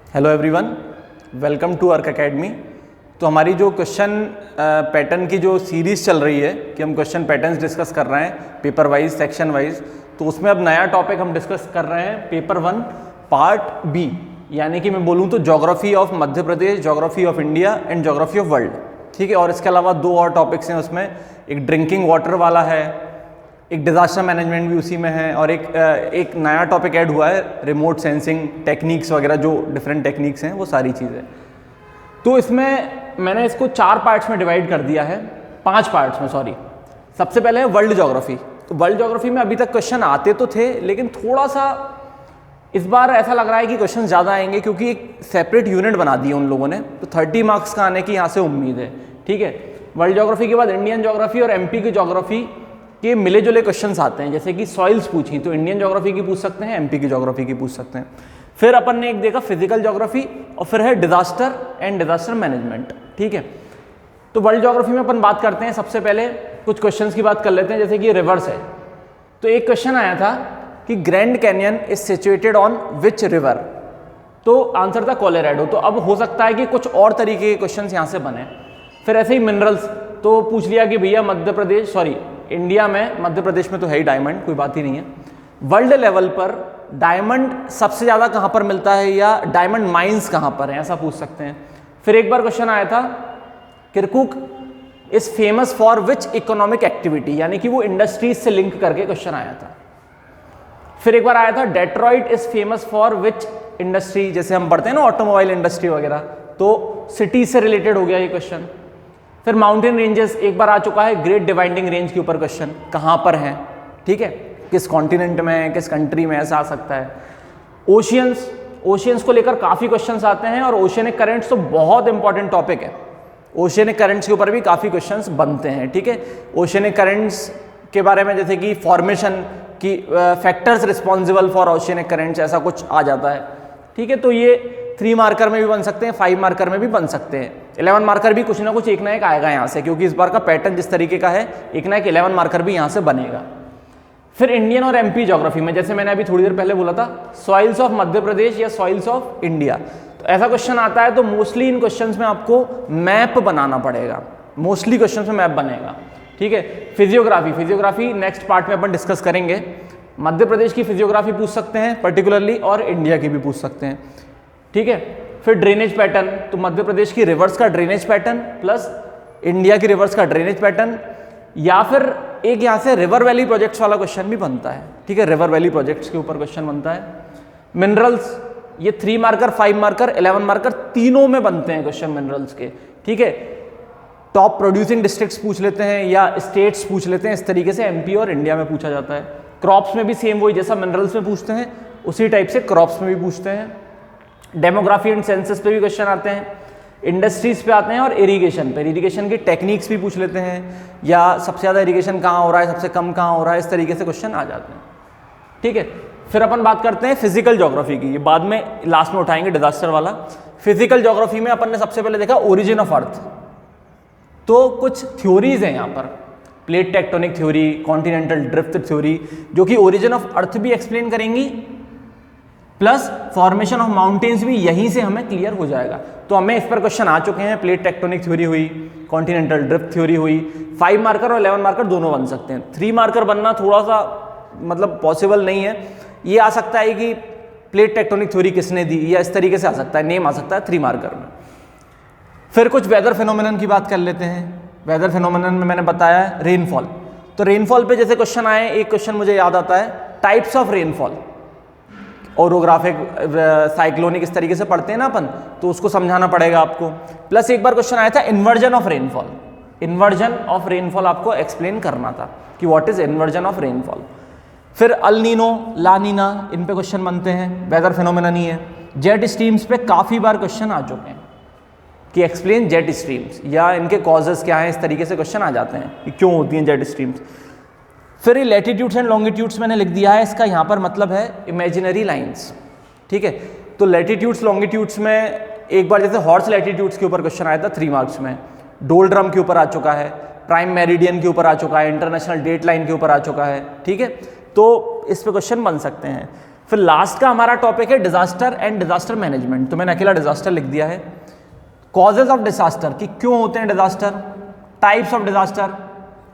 Hello everyone, welcome to अर्क academy. तो हमारी जो क्वेश्चन पैटर्न की जो सीरीज़ चल रही है कि हम क्वेश्चन पैटर्न्स डिस्कस कर रहे हैं पेपर वाइज सेक्शन वाइज, तो उसमें अब नया टॉपिक हम डिस्कस कर रहे हैं पेपर 1 पार्ट बी, यानी कि मैं बोलूँ तो geography of Madhya Pradesh, geography of India and geography of world. ठीक है, और इसके अलावा 2 और टॉपिक्स हैं उसमें, एक ड्रिंकिंग वाटर वाला है, एक डिज़ास्टर मैनेजमेंट भी उसी में है, और एक नया टॉपिक ऐड हुआ है रिमोट सेंसिंग टेक्निक्स वगैरह, जो डिफरेंट टेक्निक्स हैं वो सारी चीज़ें। तो इसमें मैंने इसको 4 पार्ट्स में डिवाइड कर दिया है, 5 पार्ट्स में सॉरी। सबसे पहले है वर्ल्ड ज्योग्राफी। तो वर्ल्ड ज्योग्राफी में अभी तक क्वेश्चन आते तो थे, लेकिन थोड़ा सा इस बार ऐसा लग रहा है कि क्वेश्चन ज़्यादा आएंगे, क्योंकि एक सेपरेट यूनिट बना दी है उन लोगों ने, तो 30 मार्क्स का आने की यहाँ से उम्मीद है। ठीक है, वर्ल्ड ज्योग्राफी के बाद इंडियन ज्योग्राफी और एमपी की ज्योग्राफी के मिले जुले क्वेश्चंस आते हैं, जैसे कि सॉइल्स पूछी तो इंडियन ज्योग्राफी की पूछ सकते हैं, एमपी की ज्योग्राफी की पूछ सकते हैं। फिर अपन ने एक देखा फिजिकल ज्योग्राफी, और फिर है डिजास्टर एंड डिजास्टर मैनेजमेंट। ठीक है, तो वर्ल्ड ज्योग्राफी में अपन बात करते हैं। सबसे पहले कुछ क्वेश्चंस की बात कर लेते हैं, जैसे कि रिवर्स है। तो एक क्वेश्चन आया था कि grand canyon is situated on which river, तो आंसर था कोलोराडो। तो अब हो सकता है कि कुछ और तरीके के क्वेश्चन यहाँ से बने। फिर ऐसे ही मिनरल्स, तो पूछ लिया कि भैया मध्य प्रदेश इंडिया में, मध्य प्रदेश में तो है ही डायमंड, कोई बात ही नहीं है। वर्ल्ड लेवल पर डायमंड सबसे ज़्यादा कहाँ पर मिलता है, या डायमंड माइंस कहाँ पर हैं, ऐसा पूछ सकते हैं। फिर एक बार क्वेश्चन आया था Kirkuk is famous for which economic activity, यानी कि वो इंडस्ट्रीज से लिंक करके क्वेश्चन आया था। फिर एक बार आया था Detroit is famous for which industry, जैसे हम पढ़ते हैं ना ऑटोमोबाइल इंडस्ट्री वगैरह, तो सिटी से रिलेटेड हो गया ये क्वेश्चन। फिर माउंटेन रेंजेस एक बार आ चुका है, ग्रेट डिवाइडिंग रेंज के ऊपर क्वेश्चन कहाँ पर है, ठीक है, किस कॉन्टिनेंट में, किस कंट्री में, ऐसा आ सकता है। ओशियंस को लेकर काफ़ी क्वेश्चंस आते हैं, और ओशियनिक करंट्स तो बहुत इंपॉर्टेंट टॉपिक है। ओशियनिक करंट्स के ऊपर भी काफ़ी क्वेश्चंस बनते हैं। ठीक है, ओशियनिक करंट्स के बारे में जैसे कि फॉर्मेशन की factors responsible for oceanic currents, ऐसा कुछ आ जाता है। ठीक है, तो ये 3 मार्कर में भी बन सकते हैं, 5 मार्कर में भी बन सकते हैं, 11 मार्कर भी कुछ ना कुछ एक ना एक आएगा यहाँ से, क्योंकि इस बार का पैटर्न जिस तरीके का है, एक ना एक 11 मार्कर भी यहाँ से बनेगा। फिर इंडियन और एमपी ज्योग्राफी में, जैसे मैंने अभी थोड़ी देर पहले बोला था, सॉइल्स ऑफ मध्य प्रदेश या सॉइल्स ऑफ इंडिया, तो ऐसा क्वेश्चन आता है तो मोस्टली इन क्वेश्चंस में आपको मैप बनाना पड़ेगा, मोस्टली क्वेश्चन में मैप बनेगा। ठीक है, फिजियोग्राफी नेक्स्ट पार्ट में अपन डिस्कस करेंगे। मध्य प्रदेश की फिजियोग्राफी पूछ सकते हैं पर्टिकुलरली, और इंडिया की भी पूछ सकते हैं। ठीक है, फिर ड्रेनेज पैटर्न, तो मध्य प्रदेश की रिवर्स का ड्रेनेज पैटर्न प्लस इंडिया की रिवर्स का ड्रेनेज पैटर्न, या फिर एक यहाँ से रिवर वैली प्रोजेक्ट्स वाला क्वेश्चन भी बनता है। ठीक है, रिवर वैली प्रोजेक्ट्स के ऊपर क्वेश्चन बनता है। मिनरल्स, ये 3 मार्कर, 5 मार्कर, 11 मार्कर तीनों में बनते हैं क्वेश्चन मिनरल्स के। ठीक है, टॉप प्रोड्यूसिंग डिस्ट्रिक्ट्स पूछ लेते हैं या स्टेट्स पूछ लेते हैं, इस तरीके से एमपी और इंडिया में पूछा जाता है। क्रॉप्स में भी सेम वही, जैसा मिनरल्स में पूछते हैं उसी टाइप से क्रॉप्स में भी पूछते हैं। डेमोग्राफी एंड सेंसस पे भी क्वेश्चन आते हैं, इंडस्ट्रीज पे आते हैं, और इरिगेशन पे, इरिगेशन की टेक्निक्स भी पूछ लेते हैं, या सबसे ज़्यादा इरिगेशन कहाँ हो रहा है, सबसे कम कहाँ हो रहा है, इस तरीके से क्वेश्चन आ जाते हैं। ठीक है, फिर अपन बात करते हैं फिजिकल ज्योग्राफी की, ये बाद में लास्ट में उठाएंगे डिजास्टर वाला। फिजिकल ज्योग्राफी में अपन ने सबसे पहले देखा ओरिजिन ऑफ अर्थ, तो कुछ थ्योरीज हैं यहाँ पर, plate tectonic theory, continental drift theory, जो कि ओरिजिन ऑफ अर्थ भी एक्सप्लेन करेंगी, प्लस फॉर्मेशन ऑफ माउंटेन्स भी यहीं से हमें क्लियर हो जाएगा। तो हमें इस पर क्वेश्चन आ चुके हैं, प्लेट टेक्टोनिक थ्योरी हुई, कॉन्टिनेंटल ड्रिफ्ट थ्योरी हुई। 5 मार्कर और 11 मार्कर दोनों बन सकते हैं। 3 मार्कर बनना थोड़ा सा मतलब पॉसिबल नहीं है। ये आ सकता है कि प्लेट टेक्टोनिक थ्योरी किसने दी, या इस तरीके से आ सकता है, नेम आ सकता है 3 मार्कर में। फिर कुछ वेदर फिनोमिनन की बात कर लेते हैं। वेदर फिनोमिनन में मैंने बताया है रेनफॉल, तो रेनफॉल पे जैसे क्वेश्चन आए, एक क्वेश्चन मुझे याद आता है types of rainfall, orographic, cyclonic, इस तरीके से पढ़ते हैं ना अपन, तो उसको समझाना पड़ेगा आपको। प्लस एक बार क्वेश्चन आया था inversion of rainfall, inversion of rainfall आपको एक्सप्लेन करना था कि what is inversion of rainfall. फिर अल नीनो, ला नीना, इन पे क्वेश्चन बनते हैं, वेदर फिनोमेनन ही है। जेट स्ट्रीम्स पे काफ़ी बार क्वेश्चन आ चुके हैं कि एक्सप्लेन जेट स्ट्रीम्स, या इनके कॉजेज क्या हैं, इस तरीके से क्वेश्चन आ जाते हैं कि क्यों होती हैं जेट स्ट्रीम्स। फिर ये लैटिट्यूड्स एंड लॉन्गिट्यूड्स मैंने लिख दिया है, इसका यहाँ पर मतलब है इमेजिनरी लाइंस। ठीक है, तो लैटिट्यूड्स लॉन्गिट्यूड्स में एक बार जैसे हॉर्स लैटिट्यूड्स के ऊपर क्वेश्चन आया था 3 मार्क्स में, डोल ड्रम के ऊपर आ चुका है, प्राइम मेरिडियन के ऊपर आ चुका है, इंटरनेशनल डेट लाइन के ऊपर आ चुका है। ठीक है, तो इस पे क्वेश्चन बन सकते हैं। फिर लास्ट का हमारा टॉपिक है डिजास्टर एंड डिजास्टर मैनेजमेंट, तो मैंने अकेला डिजास्टर लिख दिया है। कॉजेज ऑफ डिजास्टर कि क्यों होते हैं डिजास्टर, टाइप्स ऑफ डिजास्टर,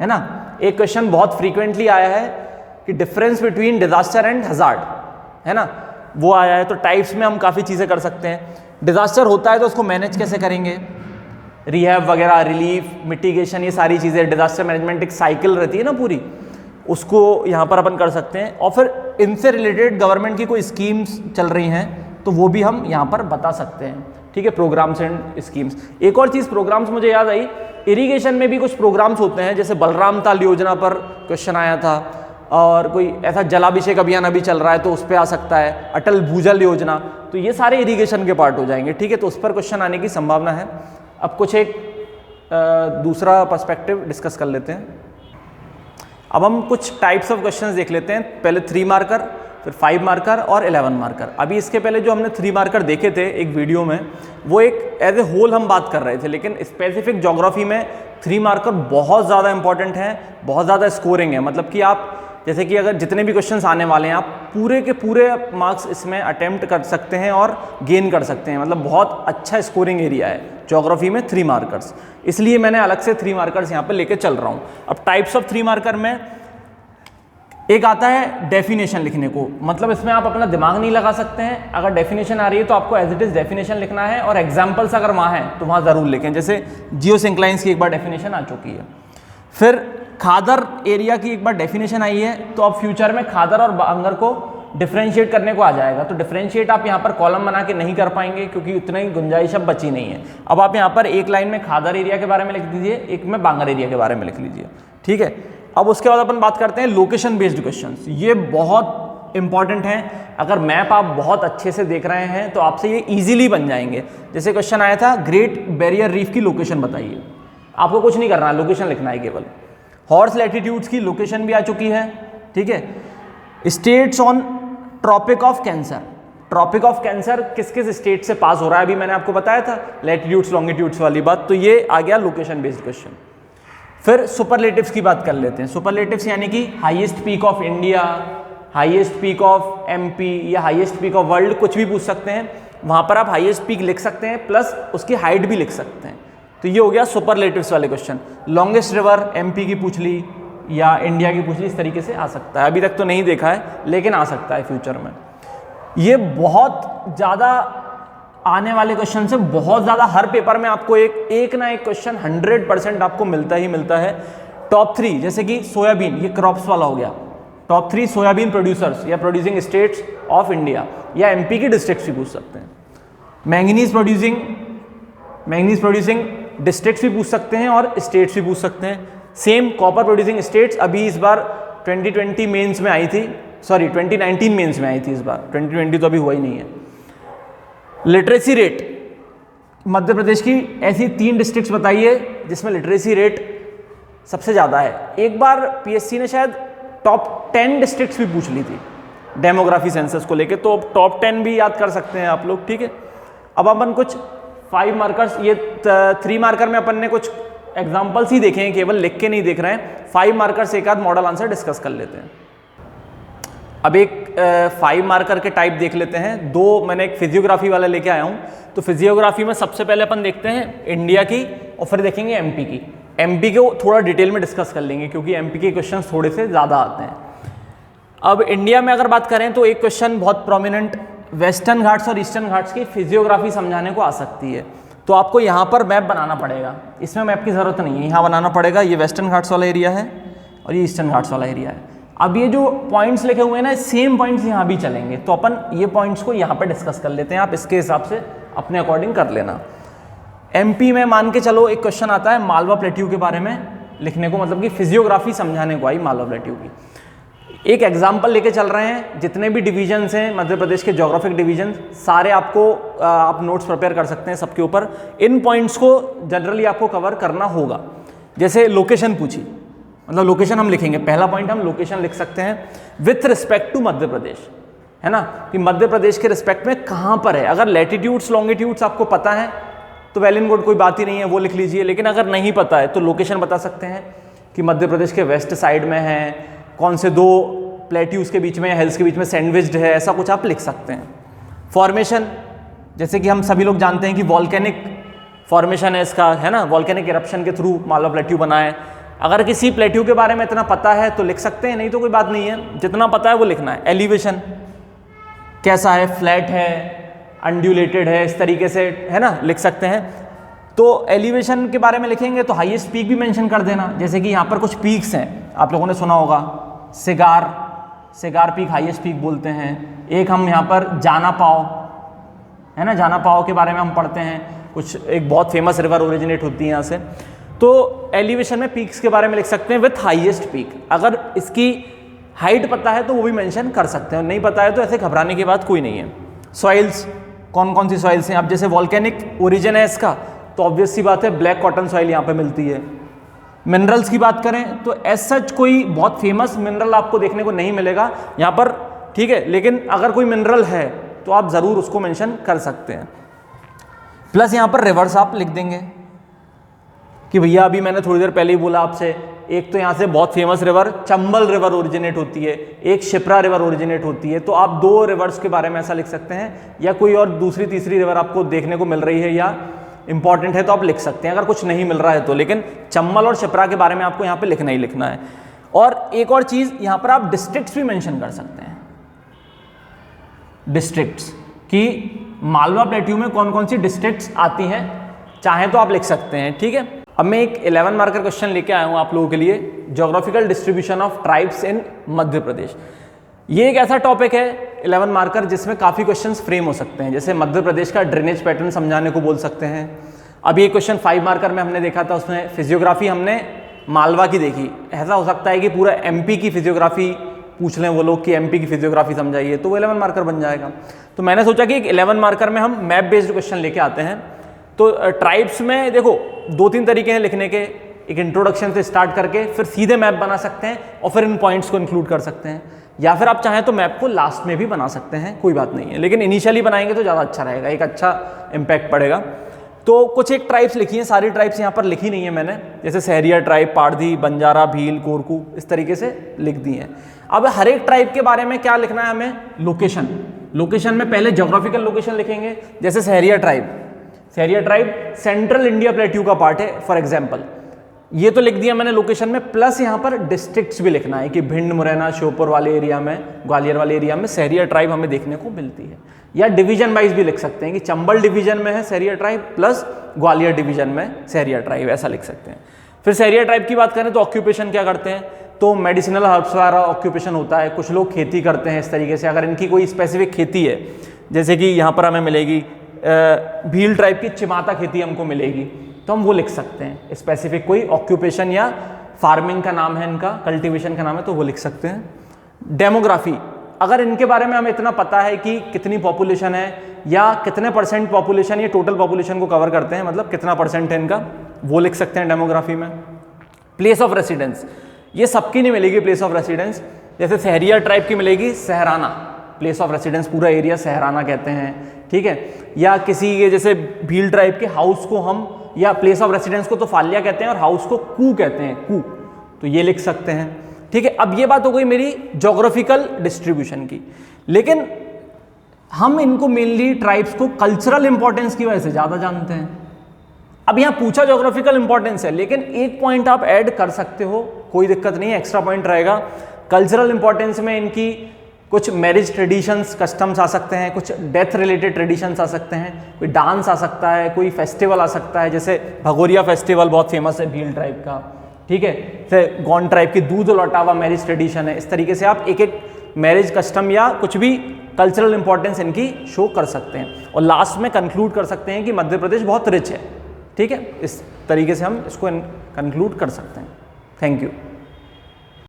है ना। एक क्वेश्चन बहुत फ्रीक्वेंटली आया है कि difference between disaster and hazard, है ना, वो आया है। तो टाइप्स में हम काफ़ी चीज़ें कर सकते हैं। डिजास्टर होता है तो उसको मैनेज कैसे करेंगे, रिहैब वगैरह, रिलीफ, मिटिगेशन, ये सारी चीज़ें डिजास्टर मैनेजमेंट एक साइकिल रहती है ना पूरी, उसको यहाँ पर अपन कर सकते हैं। और फिर इनसे रिलेटेड गवर्नमेंट की कोई स्कीम्स चल रही हैं तो वो भी हम यहाँ पर बता सकते हैं, ठीक है, प्रोग्राम्स एंड स्कीम्स। एक और चीज़ प्रोग्राम्स मुझे याद आई, इरिगेशन में भी कुछ प्रोग्राम्स होते हैं, जैसे बलराम ताल योजना पर क्वेश्चन आया था, और कोई ऐसा जलाभिषेक अभियान अभी चल रहा है तो उस पर आ सकता है, अटल भूजल योजना, तो ये सारे इरिगेशन के पार्ट हो जाएंगे, ठीक है, तो उस पर क्वेश्चन आने की संभावना है। अब कुछ एक दूसरा पर्सपेक्टिव डिस्कस कर लेते हैं। अब हम कुछ टाइप्स ऑफ क्वेश्चंस देख लेते हैं, पहले 3 मार्कर, फिर 5 मार्कर और 11 मार्कर। अभी इसके पहले जो हमने 3 मार्कर देखे थे एक वीडियो में, वो एक एज ए होल हम बात कर रहे थे, लेकिन स्पेसिफिक ज्योग्राफी में 3 मार्कर बहुत ज़्यादा इंपॉर्टेंट है, बहुत ज़्यादा स्कोरिंग है। मतलब कि आप जैसे कि अगर जितने भी क्वेश्चंस आने वाले हैं आप पूरे के पूरे मार्क्स इसमें अटेम्प्ट कर सकते हैं और गेन कर सकते हैं, मतलब बहुत अच्छा स्कोरिंग एरिया है ज्योग्राफी में 3 मार्कर्स, इसलिए मैंने अलग से 3 मार्कर्स यहाँ पे लेके चल रहा हूँ। अब टाइप्स ऑफ 3 मार्कर में एक आता है डेफिनेशन लिखने को, मतलब इसमें आप अपना दिमाग नहीं लगा सकते हैं, अगर डेफिनेशन आ रही है तो आपको एज इट इज़ डेफिनेशन लिखना है, और एग्जाम्पल्स अगर वहाँ हैं तो वहाँ ज़रूर लिखें। जैसे जियोसिंक्लाइंस की एक बार डेफिनेशन आ चुकी है, फिर खादर एरिया की एक बार डेफिनेशन आई है, तो अब फ्यूचर में खादर और बांगर को डिफरेंशिएट करने को आ जाएगा। तो डिफरेंशिएट आप यहाँ पर कॉलम बना के नहीं कर पाएंगे क्योंकि उतनी गुंजाइश अब बची नहीं है। अब आप यहाँ पर एक लाइन में खादर एरिया के बारे में लिख दीजिए, एक में बांगर एरिया के बारे में लिख लीजिए, ठीक है। अब उसके बाद अपन बात करते हैं लोकेशन बेस्ड क्वेश्चंस। ये बहुत इंपॉर्टेंट हैं, अगर मैप आप बहुत अच्छे से देख रहे हैं तो आपसे ये इजीली बन जाएंगे। जैसे क्वेश्चन आया था ग्रेट बैरियर रीफ की लोकेशन बताइए, आपको कुछ नहीं करना है, लोकेशन लिखना है केवल। हॉर्स लैटिट्यूड्स की लोकेशन भी आ चुकी है, ठीक है। States on Tropic of Cancer, Tropic of Cancer किस किस स्टेट से पास हो रहा है अभी मैंने आपको बताया था, लैटिट्यूड्स लॉन्गिट्यूड्स वाली बात, तो ये आ गया लोकेशन बेस्ड क्वेश्चन। फिर सुपरलेटिव्स की बात कर लेते हैं। सुपरलेटिव्स यानी कि highest peak of India, highest peak of MP या हाईएस्ट पीक ऑफ वर्ल्ड, कुछ भी पूछ सकते हैं, वहाँ पर आप हाईएस्ट पीक लिख सकते हैं प्लस उसकी हाइट भी लिख सकते हैं। तो ये हो गया सुपरलेटिव्स वाले क्वेश्चन। लॉन्गेस्ट रिवर एमपी की पूछ ली या इंडिया की पूछ ली, इस तरीके से आ सकता है। अभी तक तो नहीं देखा है लेकिन आ सकता है फ्यूचर में। ये बहुत ज़्यादा आने वाले क्वेश्चन से बहुत ज़्यादा हर पेपर में आपको एक ना एक क्वेश्चन 100% आपको मिलता ही मिलता है। टॉप 3 जैसे कि सोयाबीन, ये क्रॉप्स वाला हो गया, टॉप 3 सोयाबीन प्रोड्यूसर्स या प्रोड्यूसिंग स्टेट्स ऑफ इंडिया, या एमपी की डिस्ट्रिक्ट्स भी पूछ सकते हैं। मैंगनीज प्रोड्यूसिंग डिस्ट्रिक्ट्स भी पूछ सकते हैं और स्टेट्स भी पूछ सकते हैं। सेम कॉपर प्रोड्यूसिंग स्टेट्स अभी इस बार 2020 मेंस में आई थी, सॉरी 2019 मेंस में आई थी इस बार, 2020 तो अभी हुआ ही नहीं है। लिटरेसी रेट, मध्य प्रदेश की ऐसी 3 डिस्ट्रिक्ट्स बताइए जिसमें लिटरेसी रेट सबसे ज़्यादा है। एक बार पीएससी ने शायद टॉप 10 डिस्ट्रिक्ट्स भी पूछ ली थी डेमोग्राफी सेंसस को लेके, तो टॉप 10 भी याद कर सकते हैं आप लोग, ठीक है। अब अपन कुछ 5 मार्कर्स, ये 3 मार्कर में अपन ने कुछ एग्जाम्पल्स ही देखे हैं, केवल लिख के नहीं देख रहे हैं। 5 मार्कर से एक आध मॉडल आंसर डिस्कस कर लेते हैं। अब एक 5 मार्कर के टाइप देख लेते हैं। 2 मैंने एक फिजियोग्राफी वाला लेके आया हूँ। तो फिजियोग्राफी में सबसे पहले अपन देखते हैं इंडिया की और फिर देखेंगे एमपी की। एमपी को थोड़ा डिटेल में डिस्कस कर लेंगे क्योंकि एमपी के क्वेश्चन थोड़े से ज़्यादा आते हैं। अब इंडिया में अगर बात करें तो एक क्वेश्चन बहुत प्रोमिनेंट वेस्टर्न घाट्स और ईस्टर्न घाट्स की फिजियोग्राफी समझाने को आ सकती है। तो आपको यहाँ पर मैप बनाना पड़ेगा, इसमें मैप की ज़रूरत नहीं है, यहाँ बनाना पड़ेगा। ये वेस्टर्न घाट्स वाला एरिया है और ये ईस्टर्न घाट्स वाला एरिया है। अब ये जो पॉइंट्स लिखे हुए हैं ना, सेम पॉइंट्स यहाँ भी चलेंगे, तो अपन ये पॉइंट्स को यहाँ पर डिस्कस कर लेते हैं। आप इसके हिसाब से अपने अकॉर्डिंग कर लेना। एमपी में मान के चलो एक क्वेश्चन आता है मालवा प्लेट्यू के बारे में लिखने को, मतलब कि फिजियोग्राफी समझाने को आई मालवा प्लेट्यू की। एक एग्जाम्पल लेके चल रहे हैं, जितने भी डिवीजन्स हैं मध्य प्रदेश के ज्योग्राफिक डिवीजन, सारे आपको आप नोट्स प्रिपेयर कर सकते हैं सबके ऊपर। इन पॉइंट्स को जनरली आपको कवर करना होगा। जैसे लोकेशन पूछी, मतलब लोकेशन हम लिखेंगे, पहला पॉइंट हम लोकेशन लिख सकते हैं with respect to Madhya Pradesh, है ना, कि मध्य प्रदेश के रिस्पेक्ट में कहाँ पर है। अगर लैटिट्यूड्स लॉन्गिट्यूड्स आपको पता है तो वेल एंड गुड, कोई बात ही नहीं है, वो लिख लीजिए। लेकिन अगर नहीं पता है तो लोकेशन बता सकते हैं कि मध्य प्रदेश के वेस्ट साइड में है, कौन से 2 प्लेट्यूज के बीच में या हिल्स के बीच में सैंडविच्ड है, ऐसा कुछ आप लिख सकते हैं। फॉर्मेशन, जैसे कि हम सभी लोग जानते हैं कि वॉल्केनिक फॉर्मेशन है इसका, है ना, वॉल्केनिक इरप्शन के थ्रू मालवा प्लेट्यू बना है। अगर किसी प्लेट्यू के बारे में इतना पता है तो लिख सकते हैं, नहीं तो कोई बात नहीं है, जितना पता है वो लिखना है। एलिवेशन कैसा है, फ्लैट है, अनड्यूलेटेड है, इस तरीके से, है ना, लिख सकते हैं। तो एलिवेशन के बारे में लिखेंगे तो हाईएस्ट पीक भी मेंशन कर देना, जैसे कि यहाँ पर कुछ पीक्स हैं, आप लोगों ने सुना होगा, सिगार पीक हाईएस्ट पीक बोलते हैं। एक हम यहाँ पर जाना पाओ, है ना, जाना पाओ के बारे में हम पढ़ते हैं, कुछ एक बहुत फेमस रिवर ओरिजिनेट होती है यहाँ से। तो एलिवेशन में पीक्स के बारे में लिख सकते हैं विथ हाईएस्ट पीक। अगर इसकी हाइट पता है तो वो भी मेंशन कर सकते हैं, नहीं पता है तो ऐसे घबराने की बात कोई नहीं है। सॉइल्स, कौन कौन सी सॉइल्स हैं, अब जैसे वॉल्केनिक ओरिजिन है इसका तो ऑब्वियस सी बात है ब्लैक कॉटन सॉइल यहाँ पे मिलती है। मिनरल्स की बात करें तो एज सच कोई बहुत फेमस मिनरल आपको देखने को नहीं मिलेगा यहाँ पर, ठीक है, लेकिन अगर कोई मिनरल है तो आप ज़रूर उसको मेंशन कर सकते हैं। प्लस यहाँ पर रिवर्स आप लिख देंगे कि भैया अभी मैंने थोड़ी देर पहले ही बोला आपसे, एक तो यहाँ से बहुत famous river Chambal river originate होती है, एक शिप्रा रिवर ओरिजिनेट होती है, तो आप दो रिवर्स के बारे में ऐसा लिख सकते हैं, या कोई और दूसरी तीसरी रिवर आपको देखने को मिल रही है या इंपॉर्टेंट है तो आप लिख सकते हैं, अगर कुछ नहीं मिल रहा है तो। लेकिन चंबल और शिप्रा के बारे में आपको यहाँ पे लिखना ही लिखना है। और एक और चीज़, यहाँ पर आप डिस्ट्रिक्ट्स भी मेंशन कर सकते हैं, डिस्ट्रिक्ट्स कि मालवा प्लेट्यू में कौन कौन सी डिस्ट्रिक्ट्स आती हैं, चाहे तो आप लिख सकते हैं, ठीक है। अब मैं एक 11 मार्कर क्वेश्चन लेके आया हूँ आप लोगों के लिए, geographical distribution of tribes in Madhya Pradesh. ये एक ऐसा टॉपिक है 11 मार्कर जिसमें काफ़ी क्वेश्चंस फ्रेम हो सकते हैं, जैसे मध्य प्रदेश का ड्रेनेज पैटर्न समझाने को बोल सकते हैं। अब ये क्वेश्चन 5 मार्कर में हमने देखा था, उसमें फिजियोग्राफी हमने मालवा की देखी, ऐसा हो सकता है कि पूरा एमपी की फिजियोग्राफी पूछ लें वो लोग कि एमपी की फिजियोग्राफी समझाइए, तो वो 11 मार्कर बन जाएगा। तो मैंने सोचा कि 11 मार्कर में हम मैप बेस्ड क्वेश्चन लेके आते हैं। तो ट्राइब्स में देखो 2-3 तरीके हैं लिखने के, एक इंट्रोडक्शन से स्टार्ट करके फिर सीधे मैप बना सकते हैं और फिर इन पॉइंट्स को इंक्लूड कर सकते हैं, या फिर आप चाहें तो मैप को लास्ट में भी बना सकते हैं, कोई बात नहीं है, लेकिन इनिशियली बनाएंगे तो ज़्यादा अच्छा रहेगा, एक अच्छा इम्पैक्ट पड़ेगा। तो कुछ एक ट्राइब्स लिखी हैं, सारी ट्राइब्स यहाँ पर लिखी नहीं है मैंने, जैसे सहरिया ट्राइब, पारधी, बंजारा, भील, कोरकू, इस तरीके से लिख दी हैं। अब हर एक ट्राइब के बारे में क्या लिखना है हमें, लोकेशन। लोकेशन में पहले ज्योग्राफिकल लोकेशन लिखेंगे, जैसे Sahariya tribe central India plateau का पार्ट है फॉर एग्जाम्पल, ये तो लिख दिया मैंने लोकेशन में। प्लस यहाँ पर डिस्ट्रिक्ट्स भी लिखना है कि भिंड, मुरैना, श्योपुर वाले एरिया में, ग्वालियर वाले एरिया में सहरिया ट्राइब हमें देखने को मिलती है। या डिवीजन वाइज भी लिख सकते हैं कि चंबल डिवीजन में है Sahariya tribe plus Gwalior division में सहरिया ट्राइब, ऐसा लिख सकते हैं। फिर सहरिया ट्राइब की बात करें तो ऑक्यूपेशन क्या करते हैं, तो मेडिसिनल हर्ब्स वाला ऑक्यूपेशन होता है, कुछ लोग खेती करते हैं इस तरीके से। अगर इनकी कोई स्पेसिफिक खेती है, जैसे कि यहाँ पर हमें मिलेगी भील ट्राइब की चिमाता खेती हमको मिलेगी, तो हम वो लिख सकते हैं, स्पेसिफिक कोई ऑक्यूपेशन या फार्मिंग का नाम है इनका, कल्टीवेशन का नाम है, तो वो लिख सकते हैं। डेमोग्राफी, अगर इनके बारे में हमें इतना पता है कि कितनी पॉपुलेशन है या कितने % पॉपुलेशन ये टोटल पॉपुलेशन को कवर करते हैं, मतलब कितना % है इनका, वो लिख सकते हैं डेमोग्राफी में। प्लेस ऑफ रेसिडेंस, ये सबकी नहीं मिलेगी प्लेस ऑफ रेसिडेंस, जैसे सहरिया ट्राइब की मिलेगी सहराना, प्लेस ऑफ रेसिडेंस पूरा एरिया सहराना कहते हैं, ठीक है। या किसी ये जैसे भील ट्राइब के हाउस को हम, या प्लेस ऑफ रेसिडेंस को तो फालिया कहते हैं और हाउस को कू कहते हैं, कू, तो ये लिख सकते हैं, ठीक है। अब ये बात हो गई मेरी ज्योग्राफिकल डिस्ट्रीब्यूशन की, लेकिन हम इनको मेनली ट्राइब्स को कल्चरल इंपॉर्टेंस की वजह से ज़्यादा जानते हैं। अब यहाँ पूछा ज्योग्राफिकल इंपॉर्टेंस है, लेकिन एक पॉइंट आप ऐड कर सकते हो, कोई दिक्कत नहीं है, एक्स्ट्रा पॉइंट रहेगा। कल्चरल इंपॉर्टेंस में इनकी कुछ मैरिज ट्रेडिशंस, कस्टम्स आ सकते हैं, कुछ डेथ रिलेटेड ट्रेडिशंस आ सकते हैं, कोई डांस आ सकता है, कोई फेस्टिवल आ सकता है, जैसे भगोरिया फेस्टिवल बहुत फेमस है भील ट्राइब का, ठीक है। फिर गौंड ट्राइब की दूध लौटावा मैरिज ट्रेडिशन है। इस तरीके से आप एक एक मैरिज कस्टम या कुछ भी कल्चरल इंपॉर्टेंस इनकी शो कर सकते हैं, और लास्ट में कंक्लूड कर सकते हैं कि मध्य प्रदेश बहुत रिच है, ठीक है। इस तरीके से हम इसको कंक्लूड कर सकते हैं। Thank you.